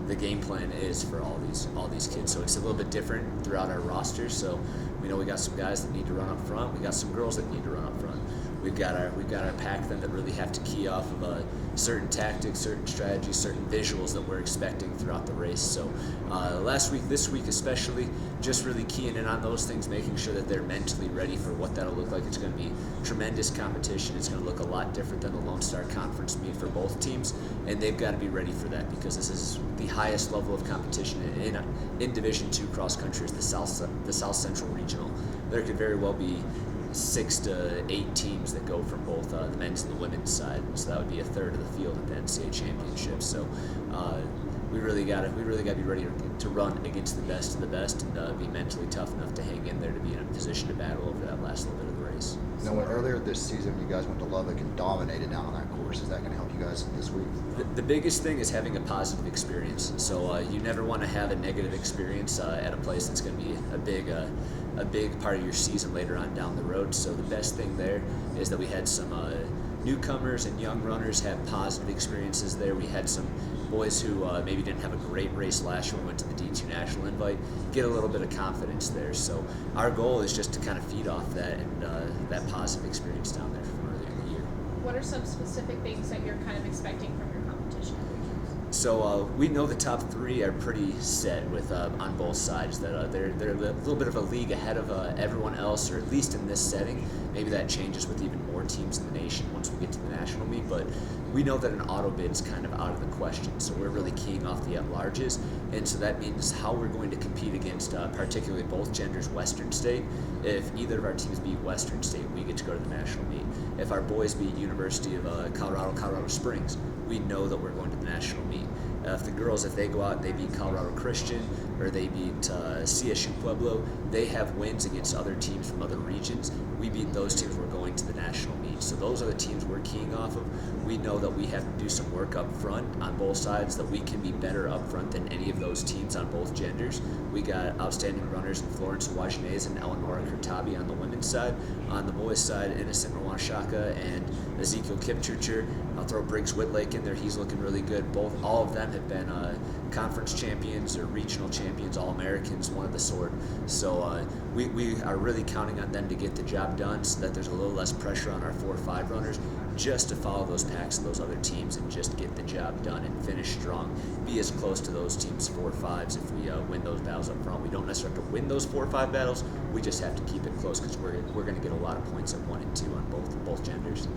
the game plan is for all these kids. So it's a little bit different throughout our roster. So we know we got some guys that need to run up front. We got some girls that need to run up front. We've got our pack then that really have to key off of certain tactics, certain strategies, certain visuals that we're expecting throughout the race. So this week especially, just really keying in on those things, making sure that they're mentally ready for what that'll look like. It's going to be tremendous competition. It's going to look a lot different than the Lone Star Conference meet for both teams, and they've got to be ready for that because this is the highest level of competition in Division II cross country is the South Central Regional. There could very well be 6 to 8 teams that go from both the men's and the women's side, so that would be a third of the field at the NCAA championship. So we really got to be ready to run against the best of the best and be mentally tough enough to hang in there to be in a position to battle over that last little bit of the race. Now, when earlier this season you guys went to Lubbock and dominated down on that course, is that going to help you guys this week? The biggest thing is having a positive experience. So you never want to have a negative experience at a place that's going to be a big part of your season later on down the road. So the best thing there is that we had some newcomers and young runners have positive experiences there. We had some boys who maybe didn't have a great race last year, went to the D2 National Invite, get a little bit of confidence there. So our goal is just to kind of feed off that and that positive experience down there from earlier in the year. What are some specific things that you're kind of expecting from your competition? So we know the top 3 are pretty set with on both sides. That they're a little bit of a league ahead of everyone else, or at least in this setting. Maybe that changes with even more teams in the nation once we get to the national meet. But we know that an auto bid is kind of out of the question. So we're really keying off the at-larges, and so that means how we're going to compete against particularly both genders Western State. If either of our teams beat Western State, we get to go to the national meet. If our boys beat University of Colorado Springs, we know that we're going to the national meet. If the girls, if they go out and they beat Colorado Christian or they beat CSU Pueblo, they have wins against other teams from other regions. We beat those teams, we're going to the national meet. So those are the teams we're keying off of. We know that we have to do some work up front on both sides, that we can be better up front than any of those teams on both genders. We got outstanding runners in Florence Wajanez and Eleonora Kurtabi on the women's side. On the boys' side, Innocent Rwanshaka and Ezekiel Kipchurcher. I'll throw Briggs Whitlake in there. He's looking really good. All of them have been conference champions or regional champions, All-Americans, one of the sort. So we are really counting on them to get the job done so that there's a little less pressure on our 4-5 runners just to follow those packs of those other teams and just get the job done and finish strong. Be as close to those teams 4-5s if we win those battles up front. We don't necessarily have to win those 4-5 battles. We just have to keep it close because we're going to get a lot of points at 1 and 2 on both genders.